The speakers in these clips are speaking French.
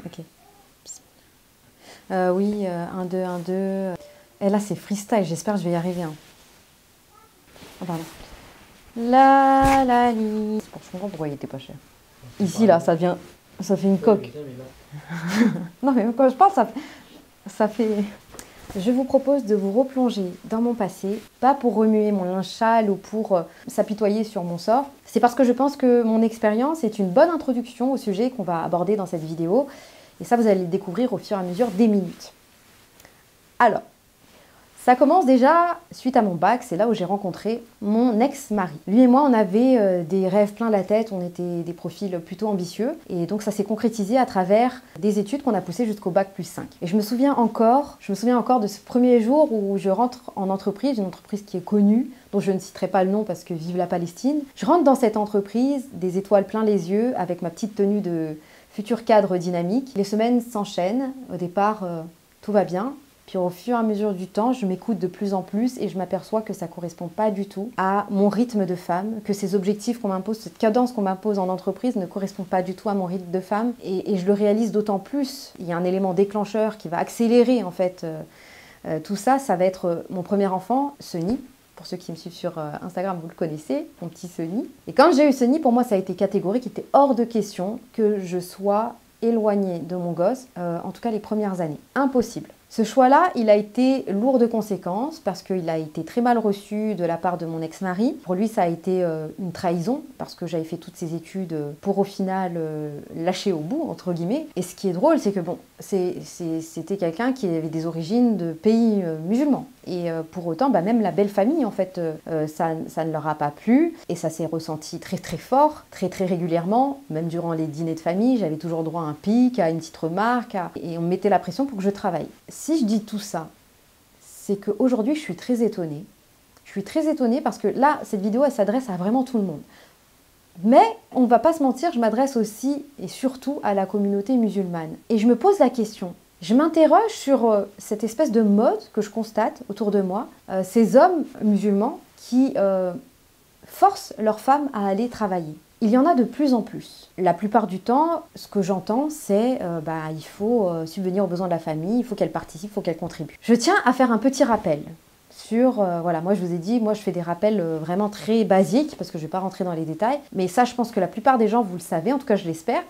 Ok. Oui, 1, 2, 1, 2. Et là, c'est freestyle. J'espère que je vais y arriver. Hein. Oh, pardon. La la li. Je comprends pourquoi il était pas cher. Ici, là, ça vient. Ça fait une coque. Non, mais quand je parle, ça fait. Je vous propose de vous replonger dans mon passé, pas pour remuer mon linge sale ou pour s'apitoyer sur mon sort. C'est parce que je pense que mon expérience est une bonne introduction au sujet qu'on va aborder dans cette vidéo. Et ça, vous allez le découvrir au fur et à mesure des minutes. Alors, ça commence déjà suite à mon bac, c'est là où j'ai rencontré mon ex-mari. Lui et moi, on avait des rêves plein la tête, on était des profils plutôt ambitieux. Et donc ça s'est concrétisé à travers des études qu'on a poussées jusqu'au bac plus 5. Et je me souviens encore de ce premier jour où je rentre en entreprise, une entreprise qui est connue, dont je ne citerai pas le nom parce que vive la Palestine. Je rentre dans cette entreprise, des étoiles plein les yeux, avec ma petite tenue de futur cadre dynamique. Les semaines s'enchaînent, au départ tout va bien. Puis au fur et à mesure du temps, je m'écoute de plus en plus et je m'aperçois que ça ne correspond pas du tout à mon rythme de femme, que ces objectifs qu'on m'impose, cette cadence qu'on m'impose en entreprise ne correspond pas du tout à mon rythme de femme. Et je le réalise d'autant plus. Il y a un élément déclencheur qui va accélérer en fait tout ça. Ça va être mon premier enfant, Sunny. Pour ceux qui me suivent sur Instagram, vous le connaissez, mon petit Sunny. Et quand j'ai eu Sunny, pour moi, ça a été catégorique. Il était hors de question que je sois éloignée de mon gosse, en tout cas les premières années. Impossible. Ce choix-là, il a été lourd de conséquences parce qu'il a été très mal reçu de la part de mon ex-mari. Pour lui, ça a été une trahison parce que j'avais fait toutes ces études pour au final lâcher au bout, entre guillemets. Et ce qui est drôle, c'est que bon, c'était quelqu'un qui avait des origines de pays musulmans. Et pour autant, même la belle famille, en fait, ça ne leur a pas plu. Et ça s'est ressenti très très fort, très très régulièrement. Même durant les dîners de famille, j'avais toujours droit à un pic, à une petite remarque. Et on me mettait la pression pour que je travaille. Si je dis tout ça, c'est qu'aujourd'hui, je suis très étonnée. Je suis très étonnée parce que là, cette vidéo, elle s'adresse à vraiment tout le monde. Mais, on ne va pas se mentir, je m'adresse aussi et surtout à la communauté musulmane. Et je me pose la question. Je m'interroge sur cette espèce de mode que je constate autour de moi. Ces hommes musulmans qui forcent leurs femmes à aller travailler. Il y en a de plus en plus. La plupart du temps, ce que j'entends, c'est il faut subvenir aux besoins de la famille, il faut qu'elle participe, il faut qu'elle contribue. Je tiens à faire un petit rappel sur, moi je vous ai dit, moi je fais des rappels vraiment très basiques, parce que je ne vais pas rentrer dans les détails, mais ça je pense que la plupart des gens, vous le savez, en tout cas je l'espère.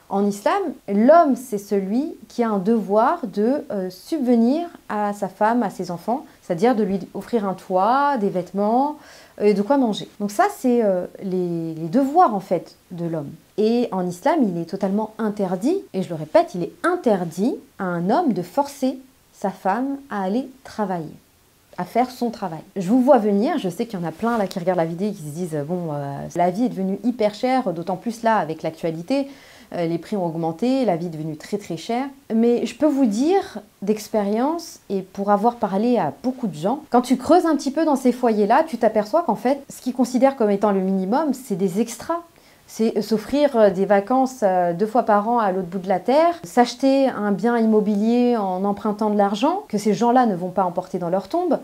En islam, l'homme, c'est celui qui a un devoir de subvenir à sa femme, à ses enfants, c'est-à-dire de lui offrir un toit, des vêtements, et de quoi manger. Donc ça, c'est les devoirs en fait de l'homme. Et en islam, il est totalement interdit, et je le répète, il est interdit à un homme de forcer sa femme à aller travailler, à faire son travail. Je vous vois venir, je sais qu'il y en a plein là qui regardent la vidéo et qui se disent la vie est devenue hyper chère, d'autant plus là avec l'actualité. Les prix ont augmenté, la vie est devenue très très chère. Mais je peux vous dire d'expérience, et pour avoir parlé à beaucoup de gens, quand tu creuses un petit peu dans ces foyers-là, tu t'aperçois qu'en fait, ce qu'ils considèrent comme étant le minimum, c'est des extras. C'est s'offrir des vacances 2 fois par an à l'autre bout de la terre, s'acheter un bien immobilier en empruntant de l'argent, que ces gens-là ne vont pas emporter dans leur tombe.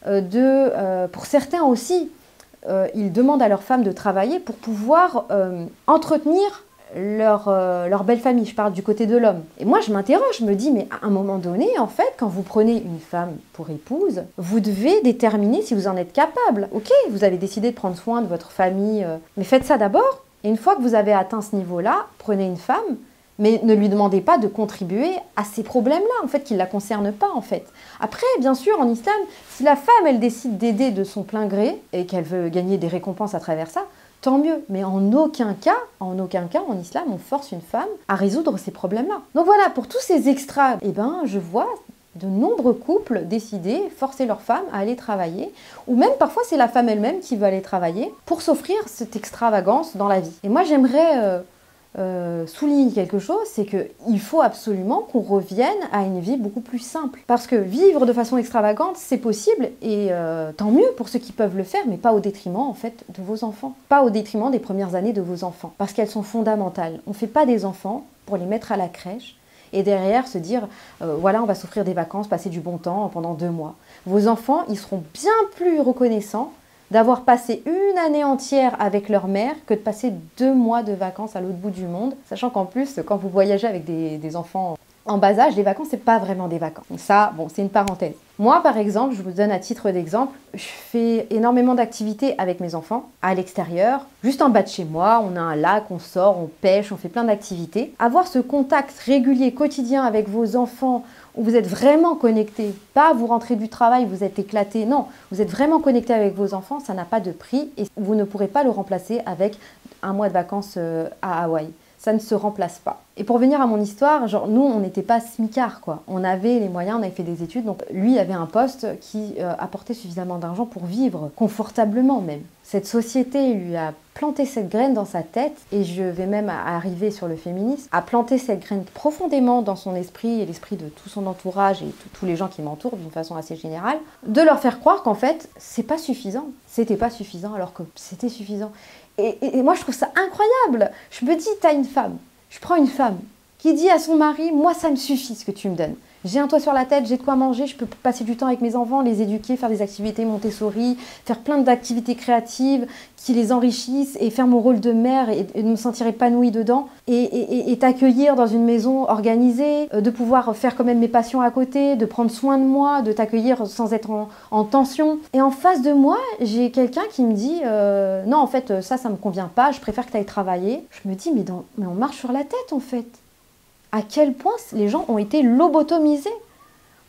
Pour certains aussi, ils demandent à leurs femmes de travailler pour pouvoir entretenir leur belle famille, je parle du côté de l'homme. Et moi je m'interroge, je me dis mais à un moment donné en fait quand vous prenez une femme pour épouse, vous devez déterminer si vous en êtes capable. Ok, vous avez décidé de prendre soin de votre famille, mais faites ça d'abord. Et une fois que vous avez atteint ce niveau-là, prenez une femme, mais ne lui demandez pas de contribuer à ces problèmes-là en fait qui ne la concernent pas en fait. Après bien sûr en islam, si la femme elle décide d'aider de son plein gré et qu'elle veut gagner des récompenses à travers ça, tant mieux, mais en aucun cas, en islam, on force une femme à résoudre ces problèmes-là. Donc voilà, pour tous ces extras, je vois de nombreux couples décider, forcer leur femme à aller travailler, ou même parfois c'est la femme elle-même qui veut aller travailler pour s'offrir cette extravagance dans la vie. Et moi j'aimerais souligne quelque chose, c'est qu'il faut absolument qu'on revienne à une vie beaucoup plus simple. Parce que vivre de façon extravagante, c'est possible, et tant mieux pour ceux qui peuvent le faire, mais pas au détriment en fait de vos enfants. Pas au détriment des premières années de vos enfants, parce qu'elles sont fondamentales. On ne fait pas des enfants pour les mettre à la crèche, et derrière se dire, voilà, on va s'offrir des vacances, passer du bon temps pendant 2 mois. Vos enfants, ils seront bien plus reconnaissants d'avoir passé une année entière avec leur mère que de passer 2 mois de vacances à l'autre bout du monde, sachant qu'en plus, quand vous voyagez avec des enfants En bas âge, les vacances, c'est pas vraiment des vacances. Donc ça, bon, c'est une parenthèse. Moi, par exemple, je vous donne à titre d'exemple, je fais énormément d'activités avec mes enfants à l'extérieur, juste en bas de chez moi. On a un lac, on sort, on pêche, on fait plein d'activités. Avoir ce contact régulier, quotidien avec vos enfants, où vous êtes vraiment connecté, pas vous rentrez du travail, vous êtes éclaté, non, vous êtes vraiment connecté avec vos enfants, ça n'a pas de prix et vous ne pourrez pas le remplacer avec un mois de vacances à Hawaï. Ça ne se remplace pas. Et pour venir à mon histoire, genre nous, on n'était pas smicards, quoi. On avait les moyens, on avait fait des études, donc lui avait un poste qui apportait suffisamment d'argent pour vivre confortablement même. Cette société lui a planté cette graine dans sa tête, et je vais même arriver sur le féminisme, a planté cette graine profondément dans son esprit et l'esprit de tout son entourage et tous les gens qui m'entourent d'une façon assez générale, de leur faire croire qu'en fait, c'est pas suffisant. C'était pas suffisant alors que c'était suffisant. Et moi, je trouve ça incroyable. Je me dis, t'as une femme, je prends une femme qui dit à son mari, moi, ça me suffit ce que tu me donnes. J'ai un toit sur la tête, j'ai de quoi manger, je peux passer du temps avec mes enfants, les éduquer, faire des activités Montessori, faire plein d'activités créatives qui les enrichissent et faire mon rôle de mère et de me sentir épanouie dedans et t'accueillir dans une maison organisée, de pouvoir faire quand même mes passions à côté, de prendre soin de moi, de t'accueillir sans être en tension. Et en face de moi, j'ai quelqu'un qui me dit non, en fait, ça me convient pas, je préfère que tu ailles travailler. Je me dis, mais on marche sur la tête en fait. À quel point les gens ont été lobotomisés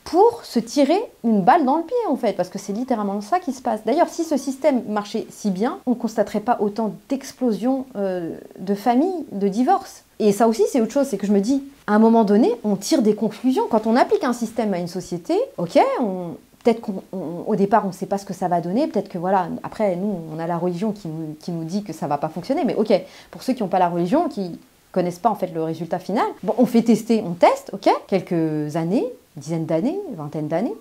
pour se tirer une balle dans le pied, en fait, parce que c'est littéralement ça qui se passe. D'ailleurs, si ce système marchait si bien, on ne constaterait pas autant d'explosions de familles, de divorces. Et ça aussi, c'est autre chose, c'est que je me dis, à un moment donné, on tire des conclusions. Quand on applique un système à une société, ok, peut-être qu'au départ, on ne sait pas ce que ça va donner, peut-être que voilà, après, nous, on a la religion qui nous dit que ça ne va pas fonctionner, mais ok, pour ceux qui n'ont pas la religion, qui connaissent pas en fait le résultat final. Bon, on fait tester, on teste, ok, quelques années, dizaines d'années, vingtaine d'années.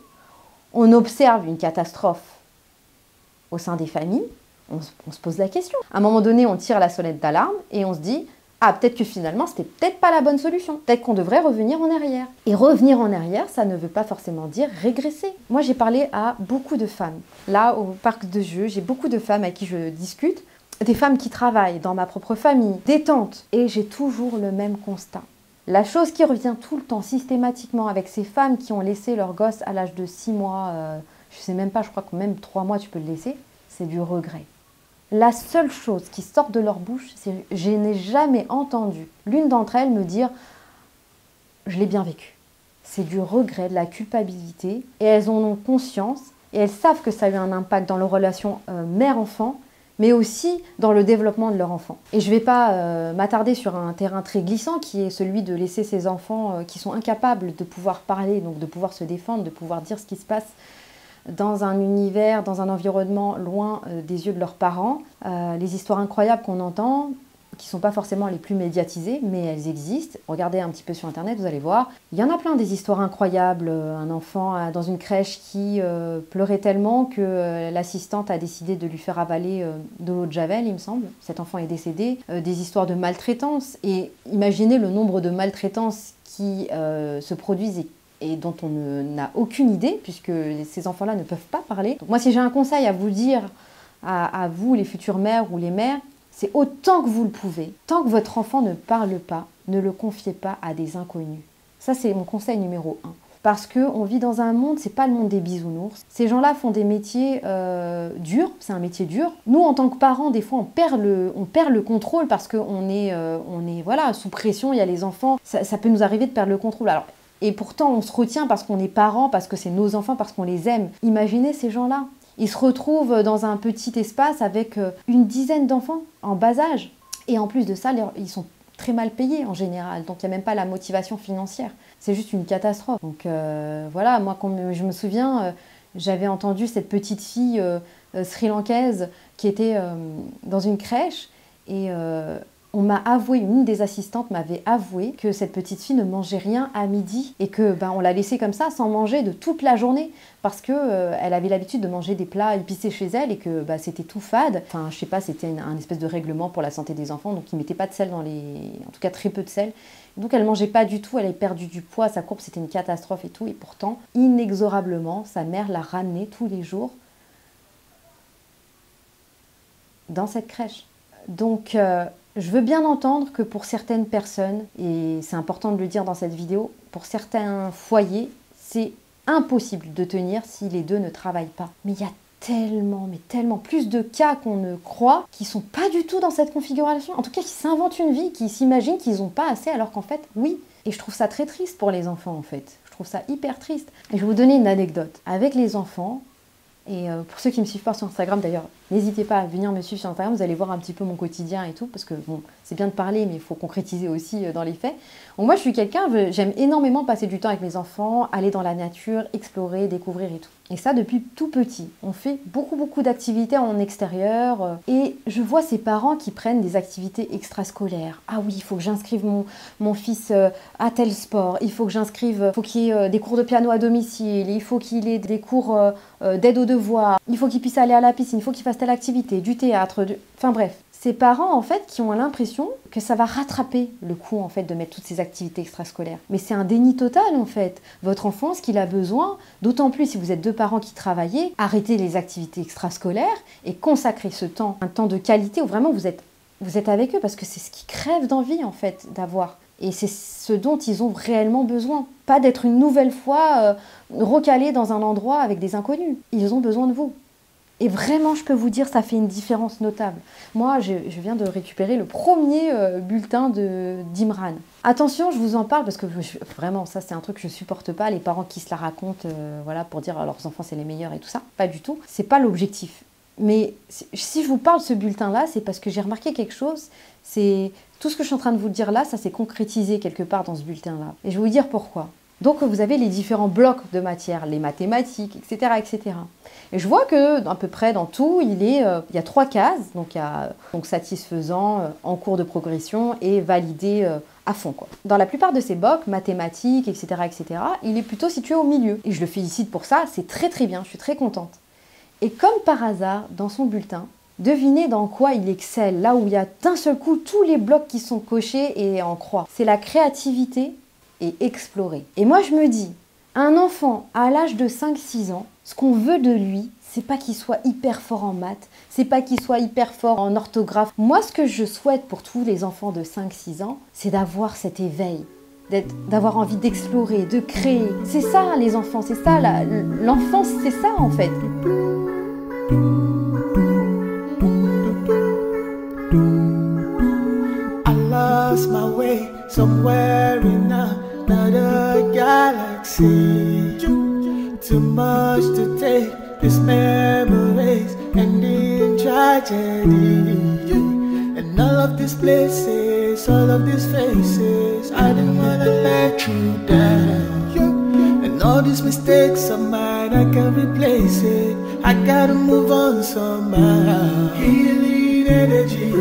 On observe une catastrophe au sein des familles, on se pose la question. À un moment donné, on tire la sonnette d'alarme et on se dit ah, peut-être que finalement, c'était peut-être pas la bonne solution. Peut-être qu'on devrait revenir en arrière. Et revenir en arrière, ça ne veut pas forcément dire régresser. Moi, j'ai parlé à beaucoup de femmes. Là, au parc de jeux, j'ai beaucoup de femmes à qui je discute. Des femmes qui travaillent dans ma propre famille, des tantes. Et j'ai toujours le même constat. La chose qui revient tout le temps, systématiquement, avec ces femmes qui ont laissé leur gosse à l'âge de 6 mois, je sais même pas, je crois que même 3 mois tu peux le laisser, c'est du regret. La seule chose qui sort de leur bouche, c'est « je n'ai jamais entendu l'une d'entre elles me dire « je l'ai bien vécu ». C'est du regret, de la culpabilité, et elles en ont conscience, et elles savent que ça a eu un impact dans leur relation mère-enfant, mais aussi dans le développement de leur enfant. Et je ne vais pas m'attarder sur un terrain très glissant qui est celui de laisser ces enfants qui sont incapables de pouvoir parler, donc de pouvoir se défendre, de pouvoir dire ce qui se passe dans un univers, dans un environnement loin des yeux de leurs parents. Les histoires incroyables qu'on entend, qui ne sont pas forcément les plus médiatisées, mais elles existent. Regardez un petit peu sur Internet, vous allez voir. Il y en a plein des histoires incroyables. Un enfant dans une crèche qui pleurait tellement que l'assistante a décidé de lui faire avaler de l'eau de Javel, il me semble. Cet enfant est décédé. Des histoires de maltraitance. Et imaginez le nombre de maltraitances qui se produisent et dont on n'a aucune idée, puisque ces enfants-là ne peuvent pas parler. Donc moi, si j'ai un conseil à vous dire, à vous, les futures mères ou les mères, c'est autant que vous le pouvez, tant que votre enfant ne parle pas, ne le confiez pas à des inconnus. Ça, c'est mon conseil numéro 1. Parce qu'on vit dans un monde, c'est pas le monde des bisounours. Ces gens-là font des métiers durs, c'est un métier dur. Nous, en tant que parents, des fois, on perd le contrôle parce qu'on est, voilà, sous pression, il y a les enfants. Ça peut nous arriver de perdre le contrôle. Alors, et pourtant, on se retient parce qu'on est parents, parce que c'est nos enfants, parce qu'on les aime. Imaginez ces gens-là. Ils se retrouvent dans un petit espace avec une dizaine d'enfants en bas âge. Et en plus de ça, ils sont très mal payés en général. Donc il n'y a même pas la motivation financière. C'est juste une catastrophe. Donc voilà, moi quand je me souviens, j'avais entendu cette petite fille sri-lankaise qui était dans une crèche et on m'a avoué, une des assistantes m'avait avoué que cette petite fille ne mangeait rien à midi et que on l'a laissée comme ça sans manger de toute la journée parce que elle avait l'habitude de manger des plats épicés chez elle et que c'était tout fade. Enfin, je sais pas, c'était un espèce de règlement pour la santé des enfants, donc ils mettaient pas de sel en tout cas très peu de sel. Donc elle mangeait pas du tout, elle avait perdu du poids, sa courbe c'était une catastrophe et tout, et pourtant inexorablement sa mère l'a ramenée tous les jours dans cette crèche. Donc Je veux bien entendre que pour certaines personnes, et c'est important de le dire dans cette vidéo, pour certains foyers, c'est impossible de tenir si les deux ne travaillent pas. Mais il y a tellement, mais tellement plus de cas qu'on ne croit qui sont pas du tout dans cette configuration. En tout cas, qui s'inventent une vie, qui s'imaginent qu'ils n'ont pas assez alors qu'en fait, oui. Et je trouve ça très triste pour les enfants en fait. Je trouve ça hyper triste. Et je vais vous donner une anecdote. Avec les enfants, et pour ceux qui me suivent pas sur Instagram d'ailleurs, n'hésitez pas à venir me suivre sur Instagram, vous allez voir un petit peu mon quotidien et tout, parce que bon, c'est bien de parler, mais il faut concrétiser aussi dans les faits. Donc moi je suis quelqu'un, j'aime énormément passer du temps avec mes enfants, aller dans la nature, explorer, découvrir et tout. Et ça depuis tout petit. On fait beaucoup d'activités en extérieur, et je vois ces parents qui prennent des activités extrascolaires. Ah oui, il faut que j'inscrive mon fils à tel sport, il faut que il faut qu'il y ait des cours de piano à domicile, il faut qu'il ait des cours d'aide aux devoirs, il faut qu'il puisse aller à la piscine, il faut qu'il fasse telle activité, du théâtre, enfin bref. Ces parents en fait qui ont l'impression que ça va rattraper le coup en fait de mettre toutes ces activités extrascolaires. Mais c'est un déni total en fait. Votre enfant, ce qu'il a besoin, d'autant plus si vous êtes deux parents qui travaillez, arrêtez les activités extrascolaires et consacrez ce temps, un temps de qualité où vraiment vous êtes avec eux parce que c'est ce qu'ils crèvent d'envie en fait d'avoir. Et c'est ce dont ils ont réellement besoin. Pas d'être une nouvelle fois recalés dans un endroit avec des inconnus. Ils ont besoin de vous. Et vraiment, je peux vous dire, ça fait une différence notable. Moi, je viens de récupérer le premier bulletin d'Imran. Attention, je vous en parle parce que vraiment, ça c'est un truc que je supporte pas, les parents qui se la racontent voilà, pour dire leurs enfants c'est les meilleurs et tout ça. Pas du tout. C'est pas l'objectif. Mais si je vous parle de ce bulletin-là, c'est parce que j'ai remarqué quelque chose. C'est tout ce que je suis en train de vous dire là, ça s'est concrétisé quelque part dans ce bulletin-là. Et je vais vous dire pourquoi. Donc vous avez les différents blocs de matière, les mathématiques, etc., etc. Et je vois que à peu près dans tout, il y a 3 cases. Donc il y a satisfaisant, en cours de progression et validé à fond, quoi. Dans la plupart de ces blocs, mathématiques, etc., etc., il est plutôt situé au milieu. Et je le félicite pour ça, c'est très très bien, je suis très contente. Et comme par hasard, dans son bulletin, devinez dans quoi il excelle, là où il y a d'un seul coup tous les blocs qui sont cochés et en croix. C'est la créativité et explorer. Et moi je me dis, un enfant à l'âge de 5-6 ans, ce qu'on veut de lui, c'est pas qu'il soit hyper fort en maths, c'est pas qu'il soit hyper fort en orthographe. Moi ce que je souhaite pour tous les enfants de 5-6 ans, c'est d'avoir cet éveil, d'avoir envie d'explorer, de créer. C'est ça les enfants, c'est ça, l'enfance c'est ça en fait. I lost my way somewhere in another galaxy. Too much to take, these memories ending tragedy. And all of these places, all of these faces, I didn't wanna let you down. And all these mistakes of mine, I can't replace it. I gotta move on somehow. Healing energy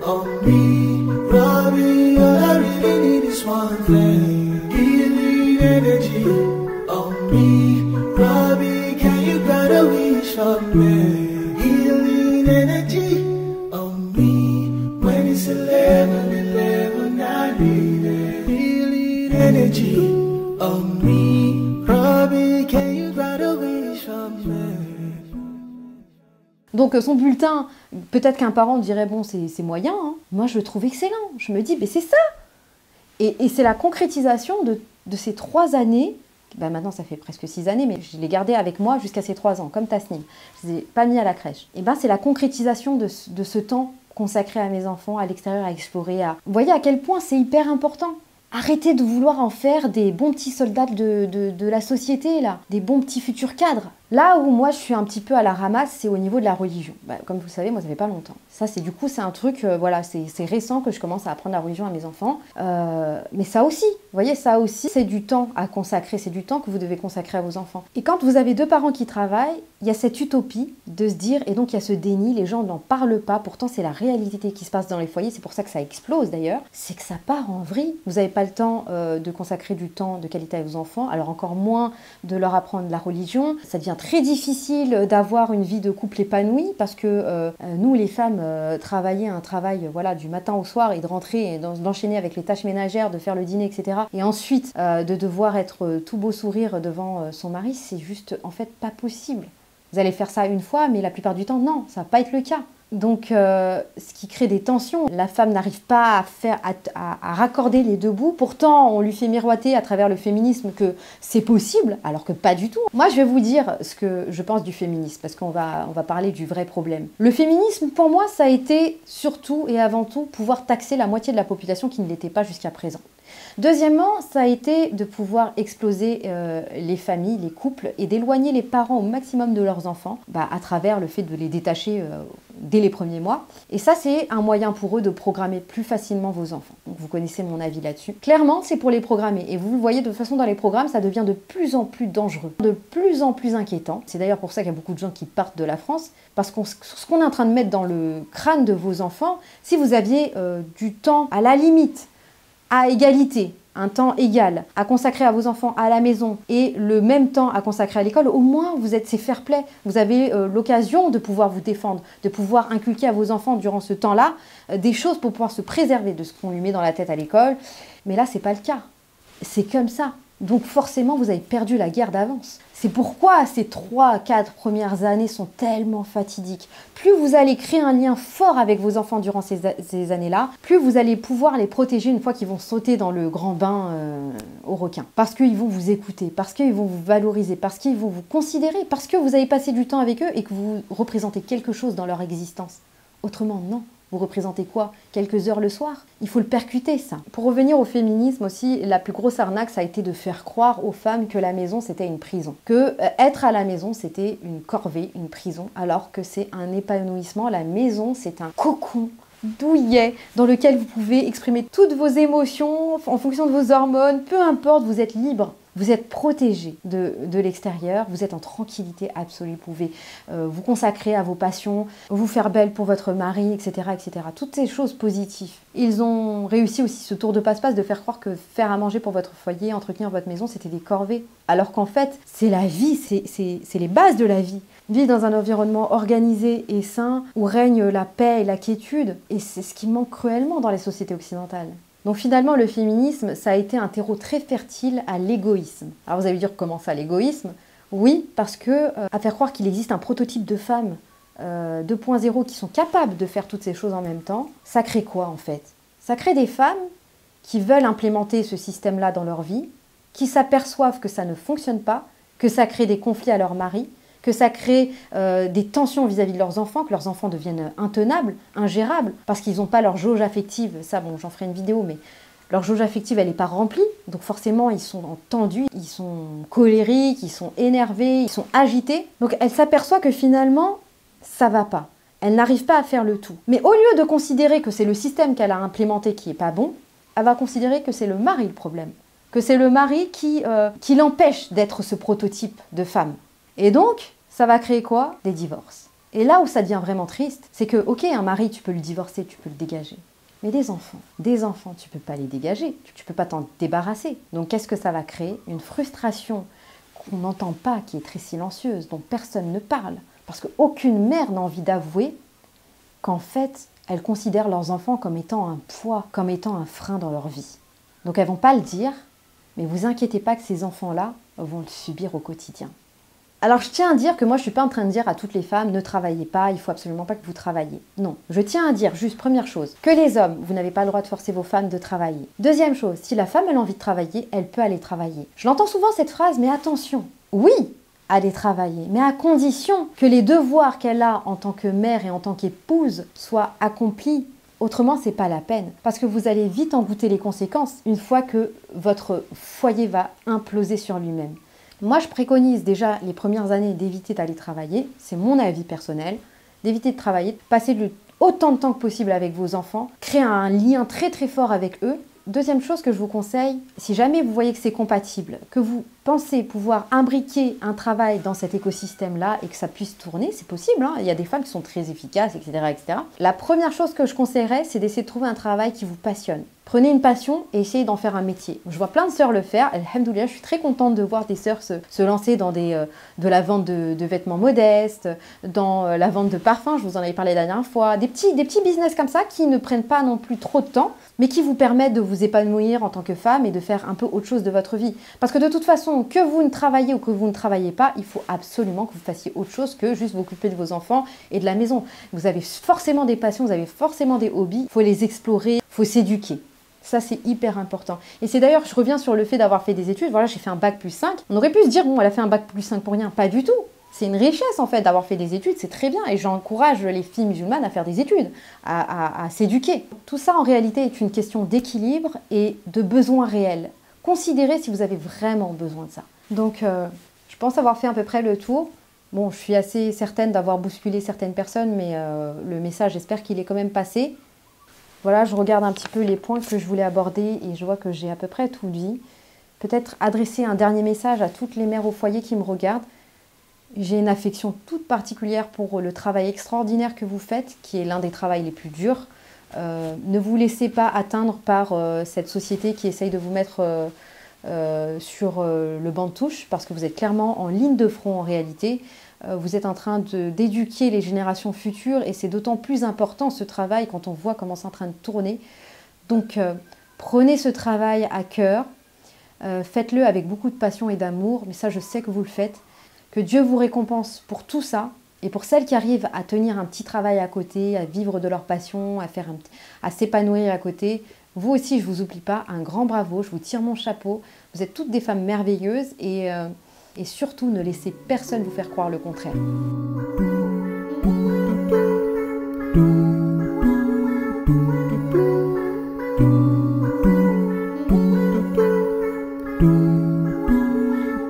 on me, Robbie, all I really need is one thing. Healing energy on me, Robbie, can you grant a wish on me? Healing energy on me, when it's 11, I need it. Healing energy on me, Robbie, can you grant a wish on me? Donc son bulletin, peut-être qu'un parent dirait bon c'est moyen, hein. Moi je le trouve excellent, je me dis mais c'est ça. Et c'est la concrétisation de ces 3 années, ben maintenant ça fait presque 6 années, mais je l'ai gardé avec moi jusqu'à ces 3 ans, comme Tasnim, je ne les ai pas mis à la crèche. Et ben c'est la concrétisation de ce temps consacré à mes enfants, à l'extérieur, à explorer, Vous voyez à quel point c'est hyper important. Arrêtez de vouloir en faire des bons petits soldats de la société, là, des bons petits futurs cadres. Là où moi je suis un petit peu à la ramasse, c'est au niveau de la religion. Bah, comme vous le savez, moi ça fait pas longtemps. Ça c'est un truc, voilà, c'est récent que je commence à apprendre la religion à mes enfants. Mais ça aussi, vous voyez, ça aussi c'est du temps à consacrer, c'est du temps que vous devez consacrer à vos enfants. Et quand vous avez 2 parents qui travaillent, il y a cette utopie de se dire, et donc il y a ce déni, les gens n'en parlent pas, pourtant c'est la réalité qui se passe dans les foyers, c'est pour ça que ça explose d'ailleurs, c'est que ça part en vrille. Vous n'avez pas le temps de consacrer du temps de qualité à vos enfants, alors encore moins de leur apprendre la religion. Ça devient très difficile d'avoir une vie de couple épanouie parce que nous les femmes travailler un travail voilà, du matin au soir et de rentrer et d'enchaîner avec les tâches ménagères, de faire le dîner, etc. Et ensuite de devoir être tout beau sourire devant son mari, c'est juste en fait pas possible. Vous allez faire ça une fois, mais la plupart du temps, non, ça va pas être le cas. Donc, ce qui crée des tensions. La femme n'arrive pas à raccorder les deux bouts. Pourtant, on lui fait miroiter à travers le féminisme que c'est possible, alors que pas du tout. Moi, je vais vous dire ce que je pense du féminisme, parce qu'on va parler du vrai problème. Le féminisme, pour moi, ça a été surtout et avant tout pouvoir taxer la moitié de la population qui ne l'était pas jusqu'à présent. Deuxièmement, ça a été de pouvoir exploser les familles, les couples et d'éloigner les parents au maximum de leurs enfants à travers le fait de les détacher dès les premiers mois. Et ça, c'est un moyen pour eux de programmer plus facilement vos enfants. Donc, vous connaissez mon avis là-dessus. Clairement, c'est pour les programmer. Et vous le voyez, de toute façon, dans les programmes, ça devient de plus en plus dangereux, de plus en plus inquiétant. C'est d'ailleurs pour ça qu'il y a beaucoup de gens qui partent de la France. Parce que ce qu'on est en train de mettre dans le crâne de vos enfants, si vous aviez du temps à la limite, à égalité, un temps égal à consacrer à vos enfants à la maison et le même temps à consacrer à l'école, au moins c'est fair play. Vous avez l'occasion de pouvoir vous défendre, de pouvoir inculquer à vos enfants durant ce temps-là des choses pour pouvoir se préserver de ce qu'on lui met dans la tête à l'école. Mais là, c'est pas le cas. C'est comme ça. Donc forcément, vous avez perdu la guerre d'avance. C'est pourquoi ces 3-4 premières années sont tellement fatidiques. Plus vous allez créer un lien fort avec vos enfants durant ces années-là, plus vous allez pouvoir les protéger une fois qu'ils vont sauter dans le grand bain aux requins. Parce qu'ils vont vous écouter, parce qu'ils vont vous valoriser, parce qu'ils vont vous considérer, parce que vous avez passé du temps avec eux et que vous représentez quelque chose dans leur existence. Autrement, non. Vous représentez quoi? Quelques heures le soir? Il faut le percuter, ça. Pour revenir au féminisme aussi, la plus grosse arnaque, ça a été de faire croire aux femmes que la maison, c'était une prison. Que être à la maison, c'était une corvée, une prison, alors que c'est un épanouissement. La maison, c'est un cocon douillet dans lequel vous pouvez exprimer toutes vos émotions en fonction de vos hormones. Peu importe, vous êtes libre. Vous êtes protégé de l'extérieur, vous êtes en tranquillité absolue, vous pouvez vous consacrer à vos passions, vous faire belle pour votre mari, etc., etc. Toutes ces choses positives. Ils ont réussi aussi ce tour de passe-passe de faire croire que faire à manger pour votre foyer, entretenir votre maison, c'était des corvées. Alors qu'en fait, c'est la vie, c'est les bases de la vie. Vivre dans un environnement organisé et sain où règne la paix et la quiétude, et c'est ce qui manque cruellement dans les sociétés occidentales. Donc finalement, le féminisme, ça a été un terreau très fertile à l'égoïsme. Alors vous allez me dire, comment ça, l'égoïsme? Oui, parce que à faire croire qu'il existe un prototype de femmes 2.0 qui sont capables de faire toutes ces choses en même temps, ça crée quoi en fait? Ça crée des femmes qui veulent implémenter ce système-là dans leur vie, qui s'aperçoivent que ça ne fonctionne pas, que ça crée des conflits à leur mari, que ça crée des tensions vis-à-vis de leurs enfants, que leurs enfants deviennent intenables, ingérables, parce qu'ils n'ont pas leur jauge affective. Ça, bon, j'en ferai une vidéo, mais leur jauge affective, elle n'est pas remplie. Donc forcément, ils sont tendus, ils sont colériques, ils sont énervés, ils sont agités. Donc elle s'aperçoit que finalement, ça ne va pas. Elle n'arrive pas à faire le tout. Mais au lieu de considérer que c'est le système qu'elle a implémenté qui n'est pas bon, elle va considérer que c'est le mari le problème. Que c'est le mari qui l'empêche d'être ce prototype de femme. Et donc, ça va créer quoi? Des divorces. Et là où ça devient vraiment triste, c'est que, ok, un mari, tu peux le divorcer, tu peux le dégager. Mais des enfants, tu peux pas les dégager, tu peux pas t'en débarrasser. Donc qu'est-ce que ça va créer? Une frustration qu'on n'entend pas, qui est très silencieuse, dont personne ne parle. Parce qu'aucune mère n'a envie d'avouer qu'en fait, elles considèrent leurs enfants comme étant un poids, comme étant un frein dans leur vie. Donc elles vont pas le dire, mais vous inquiétez pas que ces enfants-là vont le subir au quotidien. Alors je tiens à dire que moi je ne suis pas en train de dire à toutes les femmes ne travaillez pas, il faut absolument pas que vous travailliez. Non, je tiens à dire juste première chose, que les hommes, vous n'avez pas le droit de forcer vos femmes de travailler. Deuxième chose, si la femme elle a envie de travailler, elle peut aller travailler. Je l'entends souvent cette phrase, mais attention, oui, aller travailler, mais à condition que les devoirs qu'elle a en tant que mère et en tant qu'épouse soient accomplis. Autrement, c'est pas la peine, parce que vous allez vite en goûter les conséquences une fois que votre foyer va imploser sur lui-même. Moi, je préconise déjà les premières années d'éviter d'aller travailler, c'est mon avis personnel, d'éviter de travailler, de passer autant de temps que possible avec vos enfants, créer un lien très très fort avec eux. Deuxième chose que je vous conseille, si jamais vous voyez que c'est compatible, que vous pensez pouvoir imbriquer un travail dans cet écosystème-là et que ça puisse tourner, c'est possible, hein. Il y a des femmes qui sont très efficaces, etc., etc. La première chose que je conseillerais, c'est d'essayer de trouver un travail qui vous passionne. Prenez une passion et essayez d'en faire un métier. Je vois plein de sœurs le faire. Alhamdoulilah, je suis très contente de voir des sœurs se lancer dans de la vente de vêtements modestes, dans la vente de parfums, je vous en avais parlé la dernière fois. Des petits business comme ça qui ne prennent pas non plus trop de temps, mais qui vous permettent de vous épanouir en tant que femme et de faire un peu autre chose de votre vie. Parce que de toute façon, que vous ne travaillez ou que vous ne travaillez pas, il faut absolument que vous fassiez autre chose que juste vous occuper de vos enfants et de la maison. Vous avez forcément des passions, vous avez forcément des hobbies, il faut les explorer, il faut s'éduquer. Ça, c'est hyper important. Et c'est d'ailleurs, je reviens sur le fait d'avoir fait des études. Voilà, j'ai fait un bac plus 5. On aurait pu se dire, bon, elle a fait un bac plus 5 pour rien. Pas du tout. C'est une richesse, en fait, d'avoir fait des études. C'est très bien. Et j'encourage les filles musulmanes à faire des études, à s'éduquer. Tout ça, en réalité, est une question d'équilibre et de besoins réels. Considérez si vous avez vraiment besoin de ça. Donc, je pense avoir fait à peu près le tour. Bon, je suis assez certaine d'avoir bousculé certaines personnes, mais le message, j'espère qu'il est quand même passé. Voilà, je regarde un petit peu les points que je voulais aborder et je vois que j'ai à peu près tout dit. Peut-être adresser un dernier message à toutes les mères au foyer qui me regardent. J'ai une affection toute particulière pour le travail extraordinaire que vous faites, qui est l'un des travaux les plus durs. Ne vous laissez pas atteindre par cette société qui essaye de vous mettre sur le banc de touche, parce que vous êtes clairement en ligne de front en réalité. Vous êtes en train d'éduquer les générations futures et c'est d'autant plus important ce travail quand on voit comment c'est en train de tourner. Donc prenez ce travail à cœur, faites-le avec beaucoup de passion et d'amour, mais ça je sais que vous le faites. Que Dieu vous récompense pour tout ça et pour celles qui arrivent à tenir un petit travail à côté, à vivre de leur passion, à s'épanouir à côté. Vous aussi, je ne vous oublie pas, un grand bravo, je vous tire mon chapeau. Vous êtes toutes des femmes merveilleuses et surtout, ne laissez personne vous faire croire le contraire.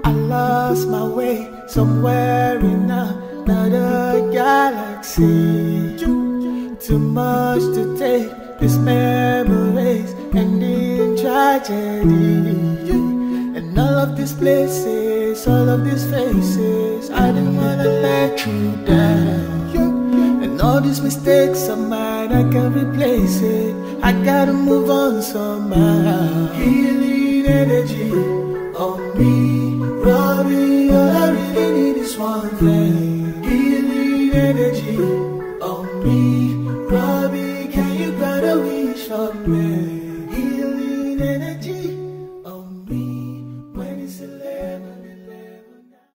I lost my way somewhere in another galaxy. Too much to take, these memories ending tragedy. And all of these places, all of these faces, I didn't wanna let you down. And all these mistakes of mine, I can't replace it. I gotta move on somehow. Healing energy on me, Robbie, all I really need is one thing. Healing energy on me, Robbie, can you grant a wish on me? Healing energy.